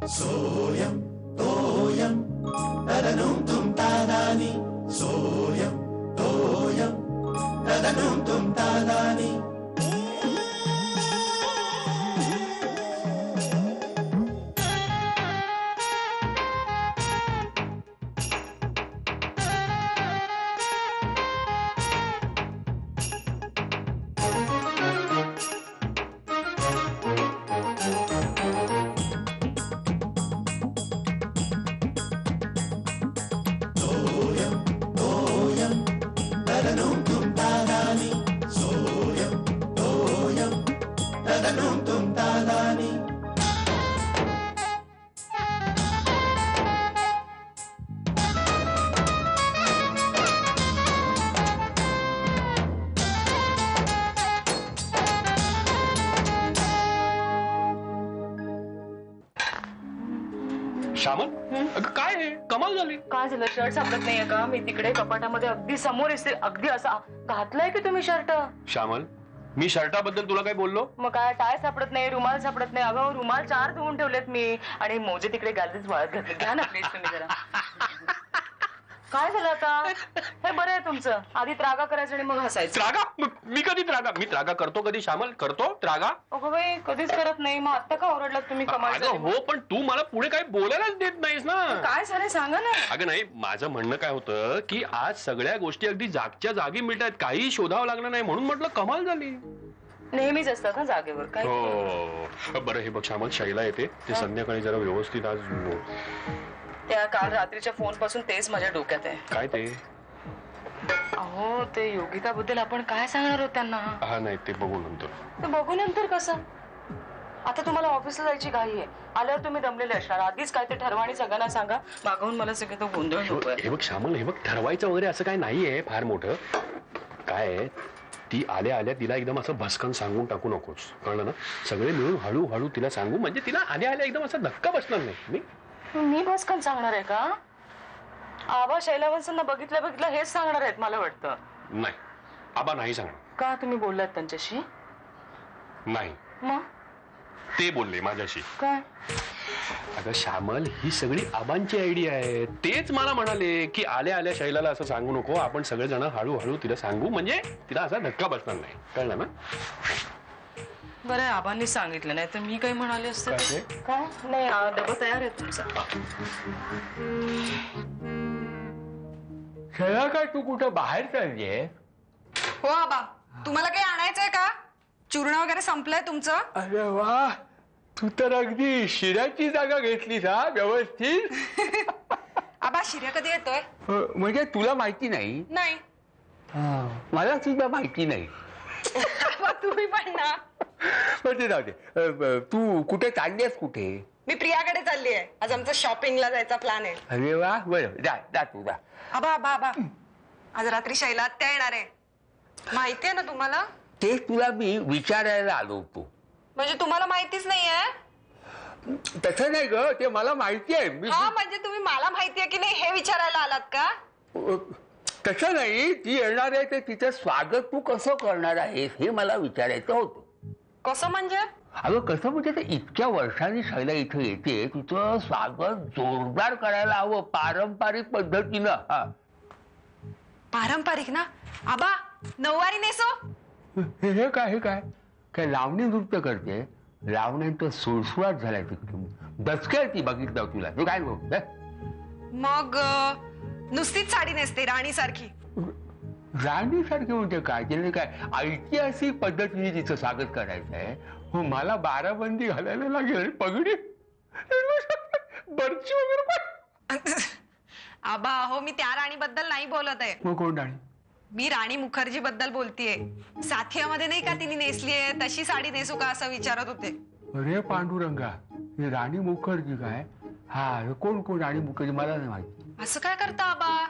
सोयम तोयम तदनुम तुम तादानी सोयम तोयम तदनुम तुम तादानी श्यामल, अगं काय आहे? कमाल झाली. काय झालं? शर्ट सापडत नाहीये का? मी तिकडे कपाटामध्ये अगदी समोर अगदी असा घातलाय की तुम्ही शर्ट. श्यामल, मी शर्टाबद्दल तुला काय बोललो? मग काय? टाय सापडत नाही, रुमाल सापडत नाही. अगं रुमाल 4 धुवून ठेवलेत मी आणि मोजे तिकडे गॅलरीत वाळत घातले. घ्या ना प्लीज तुम्ही जरा. काय झालं आता? हे बरं आहे तुमचं. आधी त्रागा करायचं आणि मग हसायचं. त्रागा? मी कधी त्रागा? मी त्रागा करतो कधी? श्यामल, करतो त्रागा? अगं बाई, कधीच करत नाही. मग आता का ओरडलात तुम्ही? कमाल. हो, पण तू मला पुढे काही बोलायलाच देत नाहीस ना. काय झालं सांगा ना. अगं नाही, माझं म्हणणं काय होतं की आज सगळ्या गोष्टी अगदी जागच्या जागी मिळतात, काही शोधावं लागलं नाही, म्हणून म्हटलं कमाल झाली. नेहमीच असतात ना जागेवर. काय हो बरं, हे बघ श्यामल, शैला येते, ते संध्याकाळी जरा व्यवस्थित आज. त्या काल रात्रीच्या फोन पासून तेच माझ्या डोक्यात आहे. काय ते? अहो, ते योगिता बद्दल आपण काय सांगणार आहोत त्यांना? हा नाही, ते बघू नंतर. ते बघू नंतर कसं? आता तुम्हाला ऑफिसला जायची घाई आहे. आल्यावर तुम्ही दमलेले असणार. आधीच काय ते ठरवा आणि सगळ्यांना सांगा. मागवून मला सगळं तो गोंधळ नकोय. हे बघ श्यामल, हे बघ, ठरवायचं वगैरे असं काय नाहीये फार मोठं. काय आहे, ती आल्या आल्या तिला एकदम असं भस्कन सांगून टाकू नकोस, कळलं ना? सगळे मिळून हळूहळू तिला सांगू, म्हणजे तिला आल्या आल्या एकदम असा धक्का बसणार नाही. मी भस्कन सांगणार आहे का? आबा शैलावंसांना बघितलं हेच सांगणार आहेत मला वाटतं. नाही, आबा नाही सांगणार. का? तुम्ही बोललात त्यांच्याशी? नाही. मग ते बोलले माझ्याशी. काय? अगं श्यामल, ही सगळी आबांची आयडिया आहे. तेच मला म्हणाले की आल्या आल्या शैलाला असं सांगू नको, आपण सगळेजण हळूहळू तिला सांगू, म्हणजे तिला असा धक्का बसणार नाही, कळलं ना? बरं, आबांनी सांगितलं, नाही तर मी काही म्हणाले असते. काय नाही, डबा तयार आहे तुमचा. शैला, काय तू कुठं बाहेर चाललीये? हो आबा, तुम्हाला काही आणायचंय का? चूर्ण वगैरे संपलंय तुमचं? अरे वा, तू तर अगदी शिऱ्याची जागा घेतलीस हा, व्यवस्थित. आबा, शिर्या कधी येतोय? म्हणजे तुला माहिती नाही? नाही. मला सुद्धा माहिती नाही. आबा, तुम्ही पण ना. ते जाऊ दे. तू कुठे चाललीयस? कुठे? मी प्रियाकडे चालली आहे. आज आमचा शॉपिंगला जायचा प्लॅन आहे. अरे वा, बरं, जा तू जा. आबा आबा आबा, आज रात्री शैला आत्या येणार आहे. माहितीये ना तुम्हाला? तेच तुला मी विचारायला आलो होतो. म्हणजे तुम्हाला माहितीच नाहीये? तसं नाही ग, ते मला माहिती आहे. हा, म्हणजे तुम्ही मला माहितीये की नाही हे विचारायला आलात का? तसं नाही, ती येणार आहे तर तिचं स्वागत तू कसं करणार आहेस हे मला विचारायचं होतं. कसं म्हणजे? अगं कसं म्हणजे, ते इतक्या वर्षांनी शैला इथं येते, तिचं स्वागत जोरदार करायला हवं, पारंपरिक पद्धतीनं. हा, पारंपरिक ना? आबा, नऊवारी नेसो. हे काय काय लावणी नृत्य करते? लावण्यांचा सुळसुळाट झालाय तिकडे. दचकेल ती बघितलं तुला. हे काय बघ. मग नुसतीच साडी नेसते राणी सारखी? राणी सारखी म्हणजे काय? तिने काय ऐतिहासिक पद्धतीने तिचं स्वागत करायचं आहे? हो, मला बाराबंदी घालायला लागेल, पगडी, बर्ची वगैरे. आबा, हो, मी त्या राणी बद्दल नाही बोलत आहे. मग कोण राणी? मी राणी मुखर्जी बद्दल बोलतीये. साथियामध्ये नाही का तिने नेसली आहे तशी साडी नेसू का असं विचारत होते. अरे पांडुरंगा, हे राणी मुखर्जी काय? हा, कोण राणी मुखर्जी? मला नाही माहिती. असं काय करता आबा?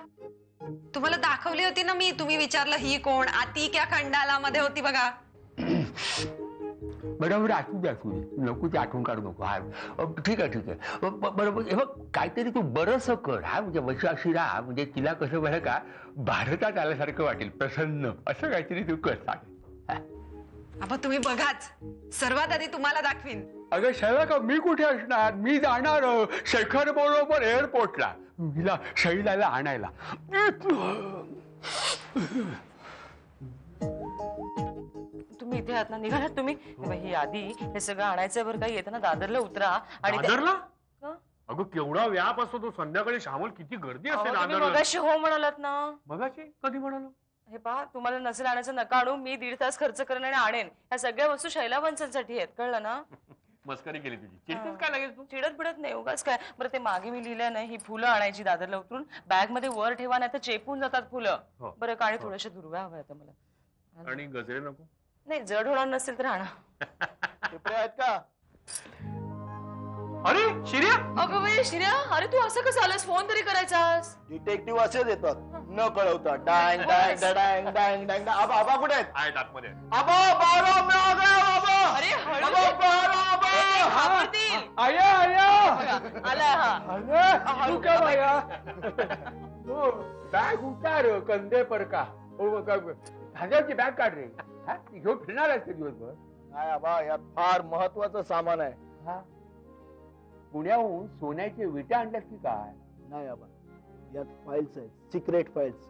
तुम्हाला दाखवली होती ना मी. तुम्ही विचारलं ही कोण? आती क्या खंडाला मध्ये होती बघा. बरोबर, असू दे नको, ती आठवण काढू नको. हा, ठीक आहे. बरोबर. हे बघ, काहीतरी तू बरंच कर. हा, म्हणजे वशी राहा, म्हणजे तिला कसं बरं का भारतात आल्यासारखं वाटेल, प्रसन्न असं काहीतरी तू कर. आबा, तुम्ही बघाच. सर्वात आधी तुम्हाला दाखवीन. अगं शैला मी कुठे असणार, मी जाणार शेखर बरोबर एअरपोर्टला हिला शैलाला आणायला. तुम्ही इथे आहात ना, निघालात तुम्ही? ही आधी हे सगळं आणायचं बरं काही येतं ना, दादरला उतरा आणि दादरला? का? अगं केवढा व्याप असतो तो संध्याकाळी. श्यामल किती गर्दी असते तुम्ही दादरला. मगाशी हो म्हणालात ना. मगाशी कधी म्हणालो? हे पहा, तुम्हाला नसेल आणायचं नका आणू. मी 1.5 तास खर्च करेन आणि आणेन. ह्या सगळ्या वस्तू शैला वंचांसाठी आहेत, कळलं ना? मस्करी केली तुझी. चिडतेस काय लगेच तू? चिडत बिडत नाही, उगाच काय. बरं ते मागे मी लिहिलंय ना, ही फुलं आणायची दादरला उतरून, बॅग मध्ये वर ठेवा, नाही तर चेपून जातात फुलं. हो. बरं काळी थोड्याशा दुर्वा हव्या आता मला. आणि गजरे नको? नाही, जड होणार नसेल तर आणा. टिपऱ्या आहेत का? अरे शिर्या, अगं बाई शिर्या, अरे तू असं कसं आलास? फोन तरी करायचास. डिटेक्टिव्ह असेच येतात न कळवता. डांग डांग डांग डांग डांग. आबा आबा कुठे आहेत? आहेत आतमध्ये. आबा बारा मी आ गया आबा. अरे हळू. आबा बारा आबा. घाबरतील. आया आया आला हा. अरे तू क्या भैया हो बॅग उतार कंधे पर का खांद्याची बॅग काढ रे. हा ती घेऊन फिरणार आहेस ते दिवसभर? नाही आबा, यात फार महत्वाचं सामान आहे. हा पुण्याहून सोन्याचे विटा आणल्यास की काय? नाही आबा, यात फाईल्स आहेत, सिक्रेट फाईल्स.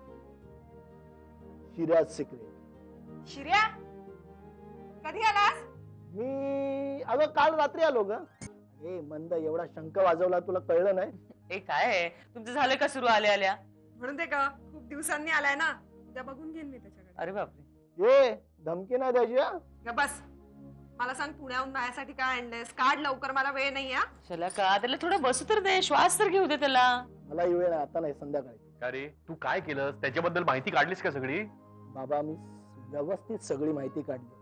शिराज सिक्रेट. शिर्या कधी आलास? मी अगं काल रात्री आलो ग. ए मंद, एवढा शंख वाजवला तुला कळलं नाही? ए काय आहे? तुमचं झालं का सुरू आल्या आल्या? म्हणून ते का खूप दिवसांनी आलाय ना, उद्या बघून घेईन मी त्याच्याकडे. अरे बापरे. ये धमकी नाही द्यायची हा. ग बस, मला सांग पुण्याहून माझ्यासाठी काय आणलंयस? काढ लवकर, मला वेळ नाही. हा चला का, त्याला थोडं बसू तर दे, श्वास तर घेऊ दे त्याला. मला वेळ नाही, आता नाही, संध्याकाळी. अरे तू काय केलंस? त्याच्याबद्दल माहिती काढलीस का सगळी? बाबा मी व्यवस्थित सगळी माहिती काढली.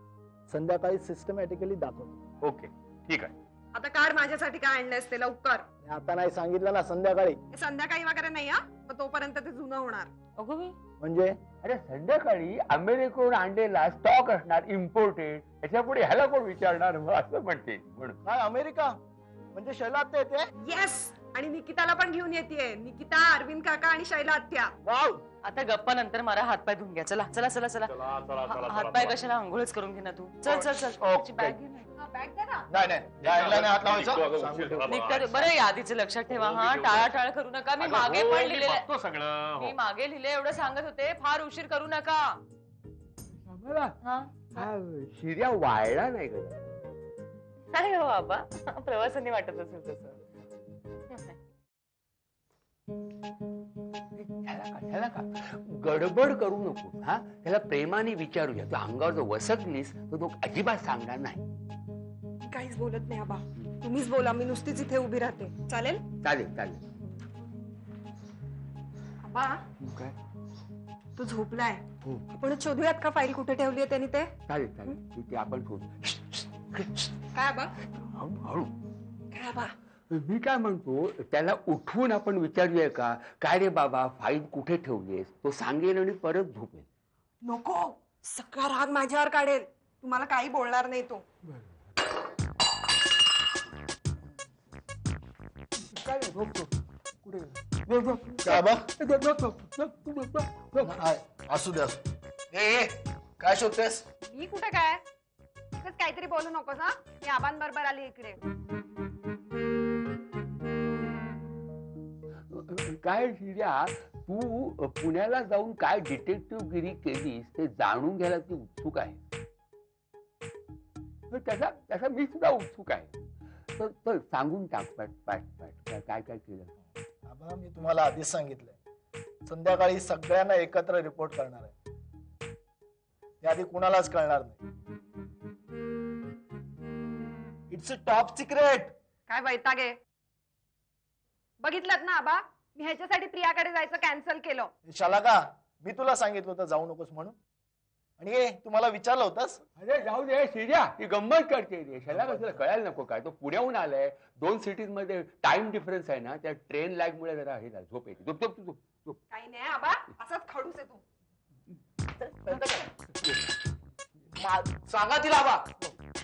संध्याकाळी सिस्टमॅटिकली दाखवतो. ओके ठीक आहे. आता काढ माझ्यासाठी काय आणलंयस ते लवकर. आता नाही सांगितलं ना, संध्याकाळी. हे संध्याकाळी वगैरे नाही. हा मग तोपर्यंत ते जुनं होणार. अगो बाई, म्हणजे अरे संध्याकाळी अमेरिकेहून आणलेला स्टॉक असणार इम्पोर्टेड. याच्या पुढे ह्याला कोण विचारणार मग असं म्हणते म्हणून. काय अमेरिका म्हणजे शैला आत्या येते? येस, आणि निकिताला पण घेऊन येते. निकिता, अरविंद काका आणि शैला आत्या. वाव. आता गप्पा नंतर मला हातपाय धुवून घ्या. चला चला चला चला. हातपाय कशाला, आंघोळच करून घे ना तू. चल चल चल. त्याची बॅग घे ना. हा, बॅग दे ना. नाही नाही, जायला नाही हात लावायचा. निघतात. बरं या आधीचं लक्षात ठेवा हा, टाळाटाळ करू नका. मी मागे पण लिहिलेलं, बघतो सगळं. मी मागे लिहिले एवढं सांगत होते, फार उशीर करू नका. आम्हाला हा हा शिर्या वाळला नाही का? नाही हो बाबा, प्रवासाने वाटत असेल तसं. त्याला का गडबड करू नको. हा त्याला प्रेमाने विचारूया. तू अंगावर जर वसकलीस तर तो अजिबात सांगणार नाही. मी काहीच बोलत नाही आबा, तुम्हीच बोला. मी नुसतीच इथे उभी राहते. चालेल? चालेल चालेल. आबा काय तो झोपलाय. हो आपण शोधूयात का फाईल कुठे ठेवली आहे त्याने ते? चालेल चालेल. तिथे आपण शोधू. काय आबा? हळू. काय आबा? मी काय म्हणतो, त्याला उठवून आपण विचारूया का, काय रे बाबा फाईल कुठे ठेवलीस? तो सांगेल आणि परत झोपेल. नको, सगळा राग माझ्यावर काढेल. तुम्हाला काही बोलणार नाही तो. काय रे, झोप झोप. कुठे काय बा? झोप. असू दे असू. ए काय शोधतेस? मी कुठे काय? काहीतरी बोलू नकोस. हा, मी आबांबरोबर आली इकडे. काय शिर्या, तू पुण्याला जाऊन काय डिटेक्टिव्ह गिरी केलीस ते जाणून घ्यायला ती उत्सुक आहे. त्याचा मी सुद्धा उत्सुक आहे. तर सांगून टाक पाट पाट पाट काय काय केलं. आबा मी तुम्हाला आधीच सांगितलंय, संध्याकाळी सगळ्यांना एकत्र रिपोर्ट करणार आहे. त्याआधी कुणालाच कळणार नाही. It's a top secret. काय वैतागे. बघितलं ना आबा, मी ह्याच्यासाठी प्रियाकडे जायचं कॅन्सल केलं. शाला का, मी तुला सांगितलं होतं जाऊ नकोस म्हणून. आणि हे तुम्हाला विचारलं होतंस? अरे जाऊ दे शिर्या, ती गंमत करते रे. शाला कसं कळायला नको काय. तो पुण्याहून आलाय, 2 सिटीज मध्ये टाइम डिफरन्स आहे ना, त्या ट्रेन लॅग मुळे जरा हे झालं, झोप येते. झोप झोप झोप झोप. काही नाही आबा, असाच खडूस आहे तू. सांगा तिला आबा.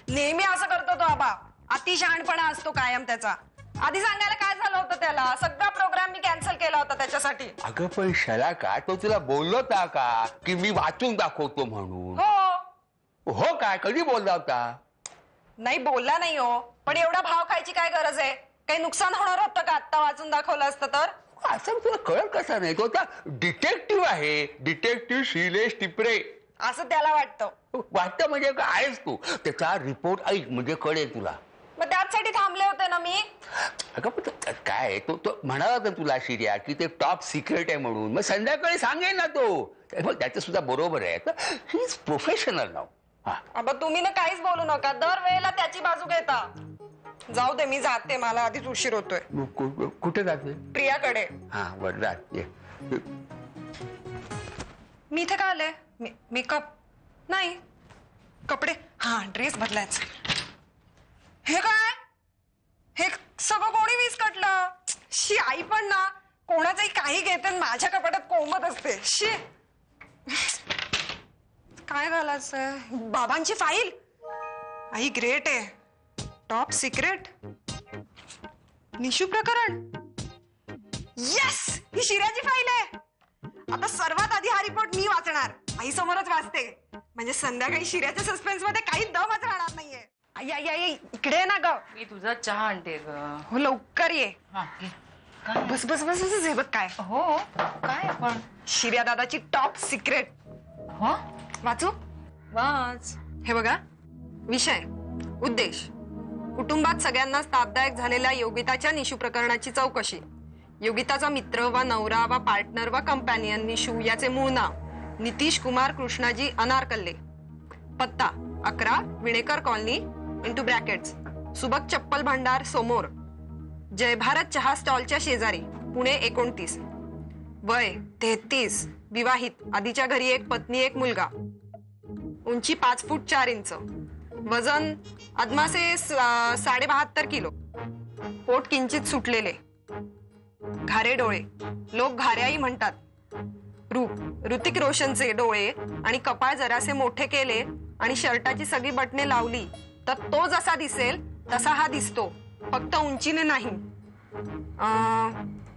नेहमी असं करतो तो आबा. अतिशहाणपणा असतो कायम त्याचा. आधी सांगायला काय झालं होतं त्याला? सगळा प्रोग्राम मी कॅन्सल केला होता त्याच्यासाठी. अगं पण शाला का, तो तुला बोललो होता का की मी वाचून दाखवतो म्हणून? हो. हो काय, कधी बोलला होता? नाही बोलला नाही हो, पण एवढा भाव खायची काय गरज आहे? काही नुकसान होणार होतं का आत्ता वाचून दाखवलं असतं तर? असं तुला कळत कसं नाही? तो आता डिटेक्टिव्ह आहे, डिटेक्टिव्ह शिलेश टिपरे. असं त्याला वाटतं. वाटतं म्हणजे काय आहेस तू? त्याचा रिपोर्ट ऐक म्हणजे कळेल तुला. मग त्याचसाठी थांबले होते ना मी. अगं पण काय आहे, तो म्हणाला होता तुला शिर्या की ते टॉप सिक्रेट आहे म्हणून. मग संध्याकाळी सांगेल ना तो. त्याचं सुद्धा बरोबर आहे. ही इज प्रोफेशनल नाव. अबा तुम्ही ना काहीच बोलू नका, दर वेळेला त्याची बाजू घेता. जाऊ दे, मी जाते, मला आधीच उशीर होतोय. कुठे जाते? प्रियाकडे. हा वर्धात ये. मी इथे का आले? मेकअप नाही, कपडे. हा, ड्रेस बदलायचा. हे काय? हे सगळं कोणी विस्कटलं? शी, आई पण ना कोणाचंही काही घेते आणि माझ्या कपाटात कोंबत असते. शी, काय घालायचंय? बाबांची फाईल. आई ग्रेट आहे. टॉप सिक्रेट, निशू प्रकरण. येस, ही शिर्याची फाईल आहे. आता सर्वात आधी हा रिपोर्ट मी वाचणार. आई समोरच वाचते, म्हणजे संध्याकाळी शिर्याच्या सस्पेन्स मध्ये काही दमच राहणार नाहीये. आई आई आई, इकडे ये ना ग. मी तुझा चहा आणते ग. हो, लवकर ये. हा, घे. काय? बस बस बस बस, हे बघ काय. हो, काय आपण? शिर्या दादाची टॉप सिक्रेट. हो, वाचू? वाच. हे बघा, विषय, उद्देश, कुटुंबात सगळ्यांनाच तापदायक झालेल्या योगिताच्या निशू प्रकरणाची चौकशी. योगिताचा मित्र वा नवरा वा पार्टनर वा कंपॅनियन निशू याचे मूळ नाव नितीश कुमार कृष्णाजी अनारकल्ले. पत्ता 11 विणेकर कॉलनी इंटू ब्रॅकेट्स सुबक चप्पल भांडार समोर, जय भारत चहा स्टॉलच्या शेजारी, पुणे 29. वय 33, विवाहित, आधीच्या घरी एक पत्नी एक मुलगा. उंची 5 फूट 4 इंच. वजन अदमासे 72.5 किलो. पोट किंचित सुटलेले. घारे डोळे, लोक घाऱ्याही म्हणतात. रूप, ऋतिक रोशनचे डोळे आणि कपाळ जरासे मोठे केले आणि शर्टाची सगळी बटणे लावली तर तो जसा दिसेल तसा हा दिसतो, फक्त उंचीने नाही.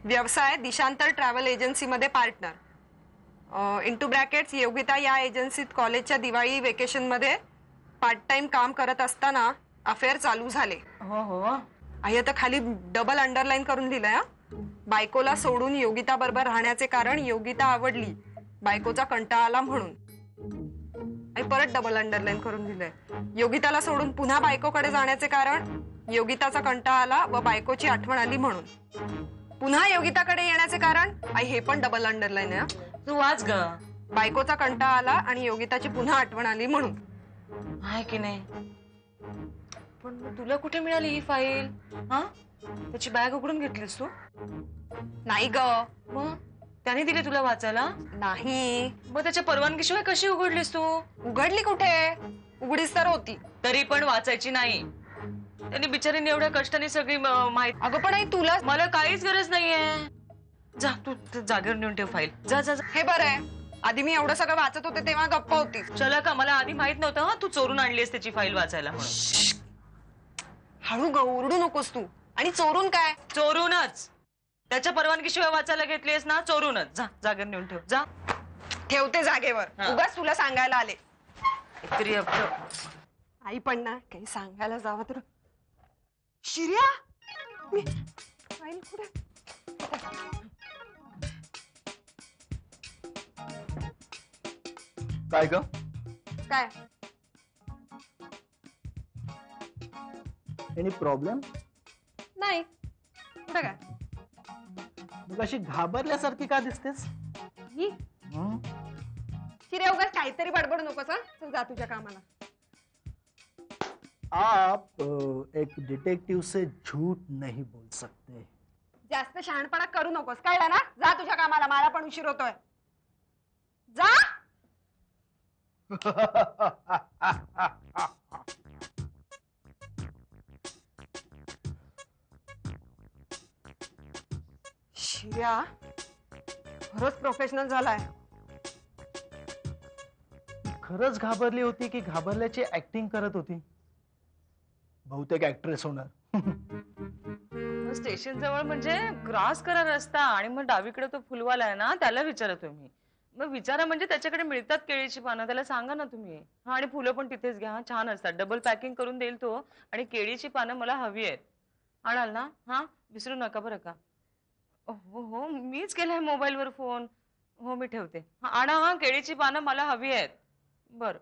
व्यवसाय दिशांतर ट्रॅव्हल एजन्सीमध्ये पार्टनर. इंटू ब्रॅकेट्स योगिता या एजन्सीत कॉलेजच्या दिवाळी वेकेशन मध्ये पार्ट टाइम काम करत असताना अफेअर चालू झाले. हो हो. आई आता खाली डबल अंडरलाईन करून लिहिलंय. बायकोला सोडून योगिता बरोबर राहण्याचे कारण योगिता आवडली, बायकोचा कंटाळा आला म्हणून. आई परत डबल अंडरलाईन करून दिलंय. योगिताला सोडून पुन्हा बायकोकडे जाण्याचे कारण योगिताचा कंटाळा आला व बायकोची आठवण आली म्हणून. पुन्हा योगिताकडे येण्याचे कारण, आई हे पण डबल अंडरलाईन आहे. तू वाच ग. बायकोचा कंटाळा आला आणि योगिताची पुन्हा आठवण आली म्हणून. आहे की नाही? पण मग तुला कुठे मिळाली ही फाईल? हा, त्याची बॅग उघडून घेतलीस तू? नाही ग. मग त्याने दिली तुला वाचायला? नाही. मग त्याच्या परवानगीशिवाय कशी उघडलीस तू? उघडली कुठे, उघडीच तर होती. तरी पण वाचायची नाही. त्यांनी बिचारीने एवढ्या कष्टाने सगळी माहिती. अगं पण आई तुला, मला काहीच गरज नाहीये. जा तू जागेवर नेऊन ठेव फाईल. जा जा जा. हे बरं आहे, आधी मी एवढं सगळं वाचत होते तेव्हा गप्प होती. चला का, मला आधी माहित नव्हतं हा तू चोरून आणलीस त्याची फाईल वाचायला म्हणून. हळू ग, ओरडू नकोस तू. आणि चोरून काय? चोरूनच. त्याच्या परवानगीशिवाय वाचायला घेतलीस ना, चोरूनच. जा जागेवर नेऊन ठेव. जा. ठेवते जागेवर. हा. उगाच तुला सांगायला आले. तरी आई पण ना काही सांगायला जावं तर. शिर्या, मी फाईल कुठे? काय ग? काय? Any problem? नाही. कुठे काय? मग अशी घाबरल्यासारखी का दिसतेस? ही शिर्या, उगाच काहीतरी बडबड नकोस. हा, चल जा तुझ्या कामाला. आप एक डिटेक्टिव से झूठ नहीं बोल सकते. जास्त शहाणपणा करू नकोस, कळलं ना? जा तुझ्या कामाला, मला पण उशीर होतोय. जा. शिर्या खरंच प्रोफेशनल झालाय. खरंच घाबरली होती की घाबरल्याची ऍक्टिंग करत होती? बहुतेक ऍक्ट्रेस होणार. स्टेशन जवळ म्हणजे क्रॉस करा रस्ता आणि मग डावीकडे तो फुलवाला आहे ना, त्याला विचारा तुम्ही. मग विचारा म्हणजे त्याच्याकडे मिळतात केळीची पानं, त्याला सांगा ना तुम्ही. हा, आणि फुलं पण तिथेच घ्या, छान असतात. डबल पॅकिंग करून देईल तो. आणि केळीची पानं मला हवी आहेत. आणाल ना? हा, विसरू नका बरं का. हो हो, मीच केलाय मोबाईलवर फोन. हो, मी ठेवते. हा, आणा हा, केळीची पानं मला हवी आहेत. बरं.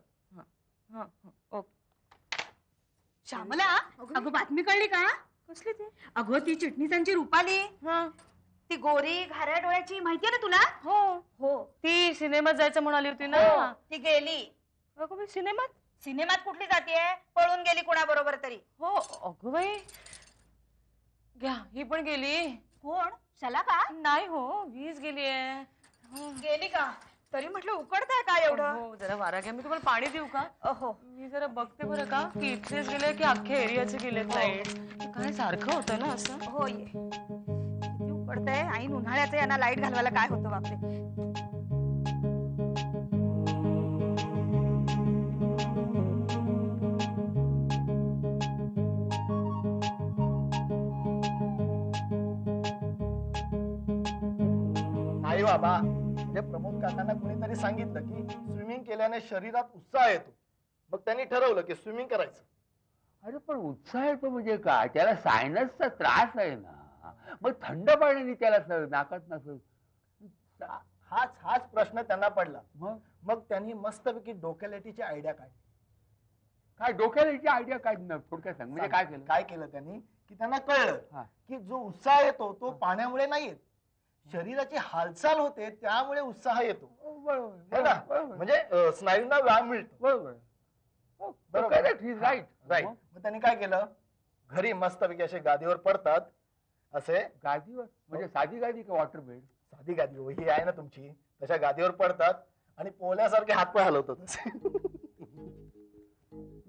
हा हा, ओके. श्यामला, अगं बातमी कळली का? कसली ती? अगं ती चिटणीसांची रुपाली, हा, ती गोरी घाऱ्या डोळ्याची, माहितीये ना तुला? हो हो, ती सिनेमात जायचं म्हणाली होती ना. ती गेली. अगं बाई, सिनेमात? सिनेमात कुठली जातीये? पळून गेली कुणाबरोबर तरी. हो, अगं बाई, घ्या, ही पण गेली. कोण? शला का? नाही हो, वीज गेली आहे. गेली का? तरी म्हटलं उकडताय का एवढं? हो, जरा वारा घ्या. मी तुम्हाला पाणी देऊ का? हो. मी जरा बघते बरं का, की इथलेच गेले की अख्ख्या एरियाचे गेलेत लाईट. काय सारखं होतं ना असं. हो, ये. किती उकडतंय. ऐन उन्हाळ्याचं यांना लाईट घालवायला काय होतं बापरे. नाही बाबा, जे प्रमोद काकांना कोणीतरी सांगितलं की स्विमिंग केल्याने शरीरात उत्साह येतो, मग त्यांनी ठरवलं की स्विमिंग करायचं. अरे पण उत्साह येतो म्हणजे काय? त्याला सायनसचा त्रास आहे ना, मग थंड पाण्याने त्याला नाकात नसेल. हाच प्रश्न त्यांना पडला. मग मग त्यांनी मस्तपैकी डोक्यालेटीची आयडिया काढली. काय डोक्याला आयडिया काढणं? थोडक्यात सांग. म्हणजे काय केलं? काय केलं त्यांनी की त्यांना कळलं हा. की जो उत्साह येतो तो पाण्यामुळे नाही येत, शरीराची हालचाल होते त्यामुळे उत्साह येतो. बरोबर है ना? बरोबर म्हणजे स्नायूंना व्यायाम मिळतो. बरोबर. बरोबर. Right right. मग त्यांनी काय केलं, घरी मस्तपैकी असे गादीवर पडतात, असे गादीवर म्हणजे साधी गादी का वॉटर बेड? साधी गादी हो, ही आहे ना तुमची, तशा गादीवर पडतात आणि पोहल्यासारखे हातपाय हलवतात असे.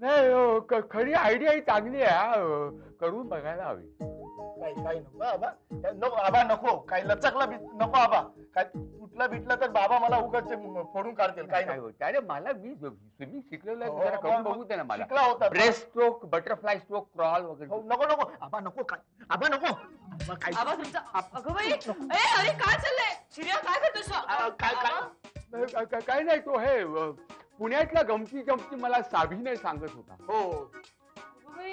नाही हो, खरी आयडिया ही चांगली आहे. करून बघायला हवी. काही नको आबा, नको आबा, नको काही लचकला नको आबा, काय तुटलं बिटलं तर बाबा मला उगाच फोडून काढतील. काय काय नको. होतं? अरे मला मी स्विमिंग शिकलेलं हो, आहे, जरा करून मग बघू दे ना मला. शिकला होता. Breast stroke, butterfly stroke, crawl हो, वगैरे. नको आबा, नको काय आबा, नको आबा, काय आवाज तुमचा. अगं बाई, अरे काय चाललंय? शिर्या काय करतोस? काय नाही, तो हे पुण्यातला गमती मला साभीने सांगत होता. हो,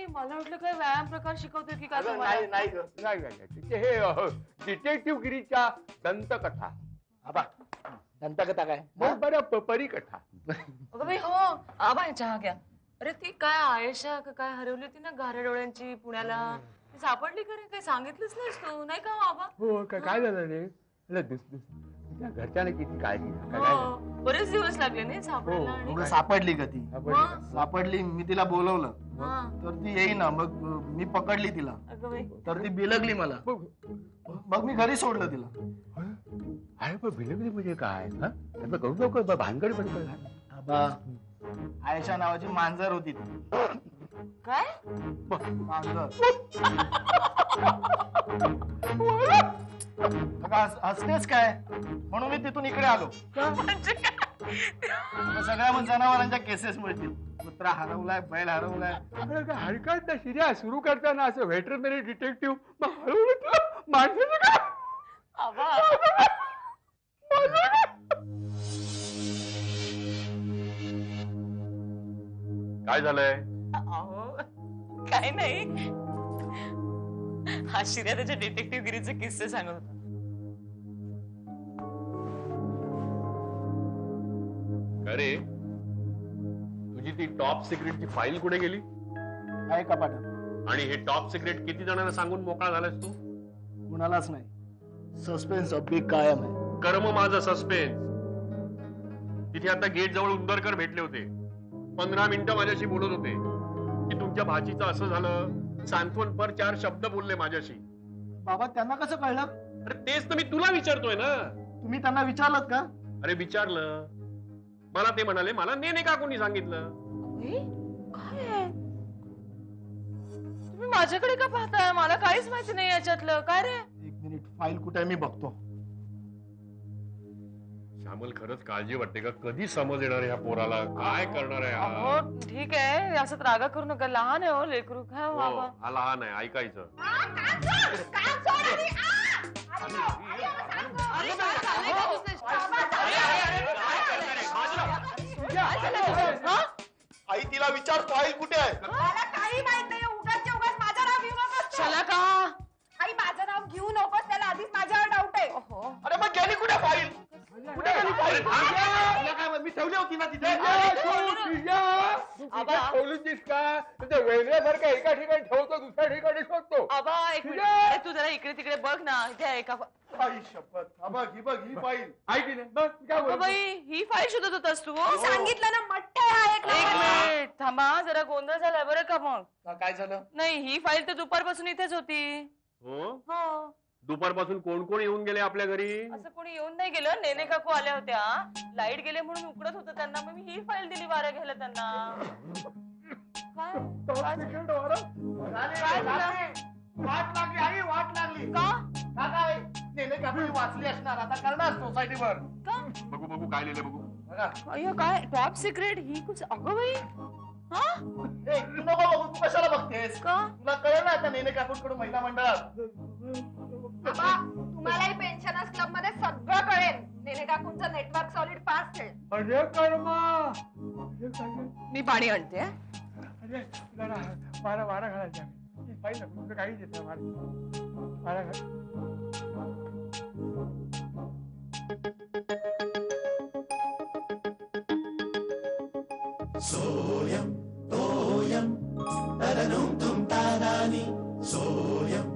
मला वाटलं काय व्यायाम प्रकार शिकवतोय की काय अगं, तुम्हाला? नाही ग नाही, ते हे डिटेक्टिव्ह गिरीच्या दंतकथा. आबा, दंतकथा काय? मग बरं परीकथा. अगं बाई, हो आबा, चहा घ्या. अरे ती काय आयशा का काय हरवली होती ना घाऱ्या डोळ्यांची पुण्याला, ती सापडली का रे? काही सांगितलंच नाहीस तू, नाही का आबा? हो काय झालं रे? त्या घरच्याने किती काळजी हो, बरेच दिवस लागले नाही सापडायला. आणि उगा सापडली का ती? मग? सापडली, मी तिला बोलवलं हा. तर ती येईना. मग मी पकडली तिला, अगं बाई, तर ती बिलगली मला. मग मी घरी सोडलं तिला. अरे पण बिलगली म्हणजे काय? करू नको भानगड पण. आबा, आयशा नावाची मांजर होती ती. काय? मांजर. हसतेच काय? म्हणून मी तिथून इकडे आलो. म्हणजे काय? सगळ्या मग जनावरांच्या केसेस मिळतील. कुत्रा हरवलाय, बैल हरवलाय. हरकत ना शिर्या, सुरू करताना असं व्हेटरनरी डिटेक्टिव्ह, मग हळूहळू माणसाचं काय? आबा, काय झालंय? अहो, काय नाही. हा शिर्या त्याच्या डिटेक्टिव्ह गिरीचे किस्से सांगत होता. अरे, तुझी ती टॉप सिक्रेटची फाईल कुठे गेली? आहे कपाटात. आणि हे टॉप सिक्रेट किती जणांना सांगून मोकळा झालास तू? कुणालाच नाही. सस्पेन्स अब्बी कायम आहे. कर्म माझं सस्पेन्स. तिथे आता गेट जवळ उंदरकर भेटले होते. 15 मिनिटं माझ्याशी बोलत होते की तुमच्या भाजीचं असं झालं, सांत्वनपर 4 शब्द बोलले माझ्याशी. बाबा, त्यांना कसं कळलं? अरे तेच तर मी तुला विचारतोय ना. तुम्ही त्यांना विचारलं का? अरे विचारलं, मला ते म्हणाले मला नेने काकूंनी सांगितलं. काय आहे? तुम्ही माझ्याकडे का पाहताय? मला काहीच माहिती नाही याच्यातलं. काय रे? एक मिनिट, फाईल कुठे आहे मी बघतो. श्यामल, खरंच काळजी वाटते का? कधी समज येणार आहे ह्या पोराला? काय करणार आहे हा? हो, ठीक आहे, असं रागा करू नका. लहान आहे हो लेकरू. काय हो, बाबा? हा लहान आहे, ऐकायचं. अरे, काय चाललंय? आई तिला विचार फाईल कुठे आहे? मला काही माहित नाही उगाच माझं नाव घेऊ नकोस तू. चला का आई माझं नाव घेऊ नकोस त्याला आधीच माझ्यावर डाऊट आहे. अरे मग गेली कुठे फाईल? कुठे गेली फाईल? तुला काय मी ठेवली होती ना तिथे. वेगळ्यासारखं एका ठिकाणी ठेवतो दुसऱ्या ठिकाणी शोधतो. आबा एक मिनिट अरे, तू जरा इकडे तिकडे बघ ना इथे आहे का आई शपथ. हा बघ ही फाईल. ऐकली नाही बघ काय अगं बोलतो? बाई ही फाईल शोधत होतास तू मी सांगितलं ना मठ्ठा आहे हा एक एक नंबर. मिनिट थांबा जरा गोंधळ झालाय बरं का मग काय झालं? नाही ही फाईल तर दुपारपासून इथेच होती हो हो दुपारपासून कोण कोण येऊन गेले आपल्या घरी? असं कोणी येऊन नाही गेलं नेने काकू आल्या होत्या लाईट गेले म्हणून उकडत होतं त्यांना मग मी ही फाईल दिली वाऱ्या घ्यायला त्यांना काय काय झालं? वाट लागली आई वाट लागली. का का काय? नेले कापडी वाचली असणार आता करणार सोसायटीवर. का बघू बघू काय लिहिलं बघू. बघा. अय्यो काय टॉप सिक्रेट ही कुछ अगं बाई हा ए, तू नको बघू, तू कशाला बघतेस? का तुला कळलं ना आता नेने काकूंकडून महिला मंडळात. बाबा तुम्हालाही पेन्शनर्स क्लब मध्ये सगळं कळेल. नेने काकूंचं नेटवर्क सॉलिड फास्ट आहे. अरे कर्मा मी पाणी आणते अरे वारा वारा घालायचा पाहिजे तुझं काही देत वारा घाल. Soyam, toyam, taranum tum tarani, soyam,